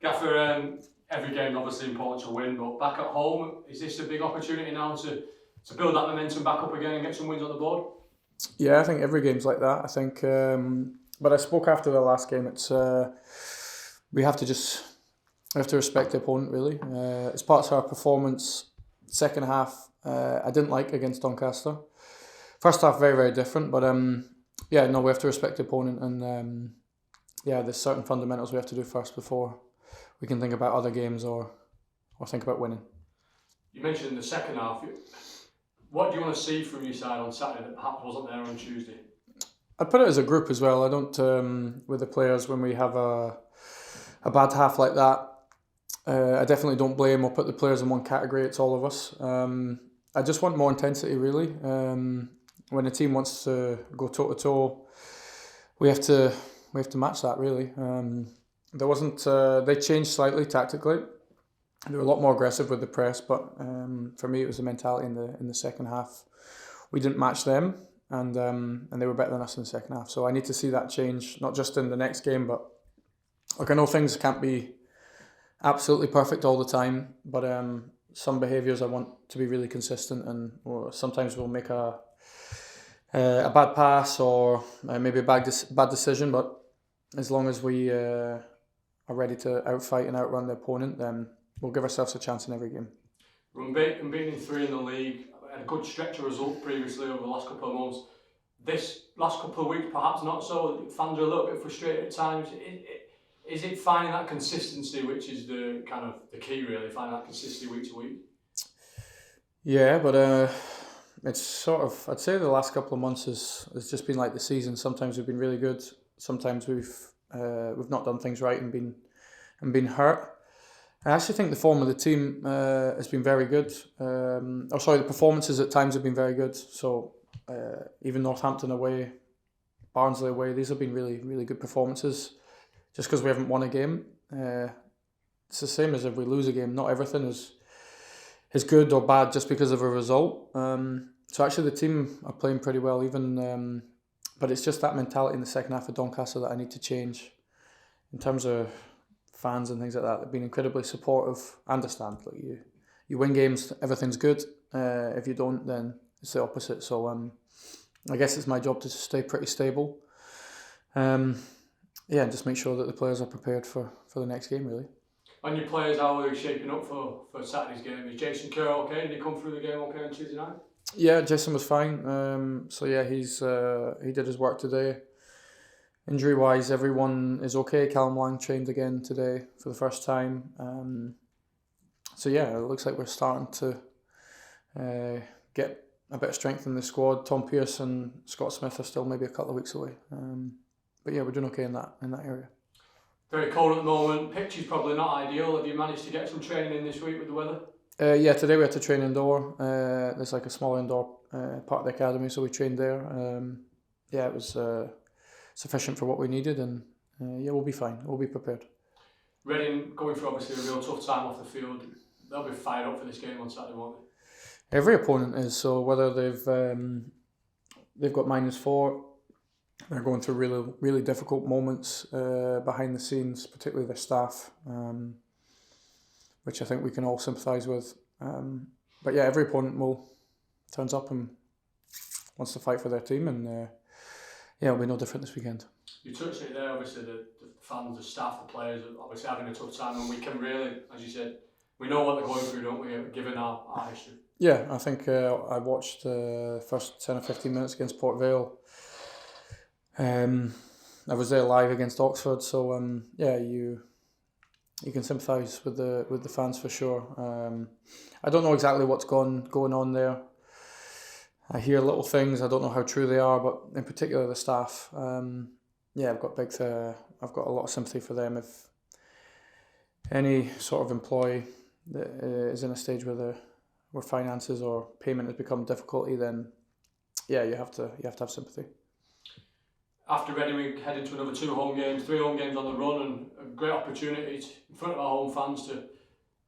Gaffer, every game obviously important to win, but back at home, is this a big opportunity now to build that momentum back up again and get some wins on the board? Yeah, I think every game's like that. I think, but I spoke after the last game. It's we have to respect the opponent really. It's part of our performance. Second half, I didn't like against Doncaster. First half, very very different, but yeah, no, we have to respect the opponent, and yeah, there's certain fundamentals we have to do first before we can think about other games or think about winning. You mentioned the second half. What do you want to see from your side on Saturday that perhaps wasn't there on Tuesday? I'd put it as a group as well. I don't with the players when we have a bad half like that. I definitely don't blame or put the players in one category. It's all of us. I just want more intensity, really. When a team wants to go toe to toe, we have to match that, really. There wasn't. They changed slightly tactically. They were a lot more aggressive with the press, but for me, it was the mentality in the second half. We didn't match them, and they were better than us in the second half. So I need to see that change, not just in the next game, but I know things can't be absolutely perfect all the time, but some behaviours I want to be really consistent, and or sometimes we'll make a bad pass or maybe a bad decision, but as long as we are ready to outfight and outrun the opponent, then we'll give ourselves a chance in every game. We're unbeaten in 3 in the league. Had a good stretch of results previously over the last couple of months. This last couple of weeks, perhaps not so. Fans are a little bit frustrated at times. Is it finding that consistency, which is the kind of the key, really, finding that consistency week to week? Yeah, but it's sort of, I'd say the last couple of months has just been like the season. Sometimes we've been really good. Sometimes we've not done things right and been hurt. I actually think the form of the team has been very good. The performances at times have been very good. So even Northampton away, Barnsley away, these have been really, really good performances. Just because we haven't won a game, it's the same as if we lose a game. Not everything is good or bad just because of a result. So actually the team are playing pretty well, even. But it's just that mentality in the second half of Doncaster that I need to change in terms of fans and things like that. They've been incredibly supportive. I understand, like you win games, everything's good. If you don't, then it's the opposite. So I guess it's my job to stay pretty stable. Yeah, and just make sure that the players are prepared for the next game, really. On your players, how are they shaping up for Saturday's game? Is Jason Kerr okay? Did he come through the game okay on Tuesday night? Yeah, Jason was fine. So yeah, he did his work today. Injury wise, everyone is okay. Callum Lang trained again today for the first time. So yeah, it looks like we're starting to get a bit of strength in the squad. Tom Pearce and Scott Smith are still maybe a couple of weeks away. But yeah, we're doing okay in that area. Very cold at the moment. Pitch is probably not ideal. Have you managed to get some training in this week with the weather? Yeah, today we had to train indoor. There's like a small indoor part of the academy, so we trained there. Yeah, it was sufficient for what we needed, and yeah, we'll be fine. We'll be prepared. Reading going through obviously a real tough time off the field. They'll be fired up for this game on Saturday, won't they? Every opponent is. So whether they've got -4, they're going through really really difficult moments behind the scenes, particularly their staff, which I think we can all sympathise with. But yeah, every opponent turns up and wants to fight for their team, and yeah, it'll be no different this weekend. You touched it there, obviously the fans, the staff, the players are obviously having a tough time, and we can really, as you said, we know what they're going through, don't we, given our history. Yeah, I think I watched the first 10 or 15 minutes against Port Vale. I was there live against Oxford, so yeah, you can sympathise with the fans for sure. I don't know exactly what's going on there. I hear little things. I don't know how true they are, but in particular the staff. Yeah, I've got a lot of sympathy for them. If any sort of employee that is in a stage where finances or payment has become difficulty, then yeah, you have to have sympathy. After Reading, we head into another 3 home games on the run, and a great opportunity in front of our home fans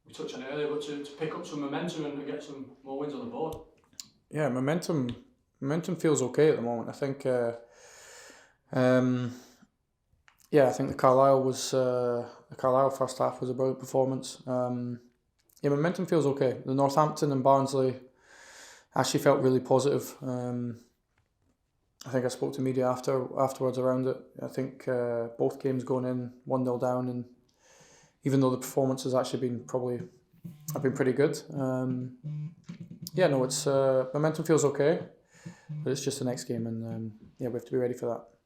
we touched on it earlier, but to pick up some momentum and get some more wins on the board. Yeah, momentum feels okay at the moment. I think Yeah, I think the Carlisle first half was a brilliant performance. Yeah, momentum feels okay. The Northampton and Barnsley actually felt really positive. I think I spoke to media afterwards around it. I think both games going in 1-0 down, and even though the performance has actually have been pretty good. Yeah, no, it's momentum feels okay, but it's just the next game, and yeah, we have to be ready for that.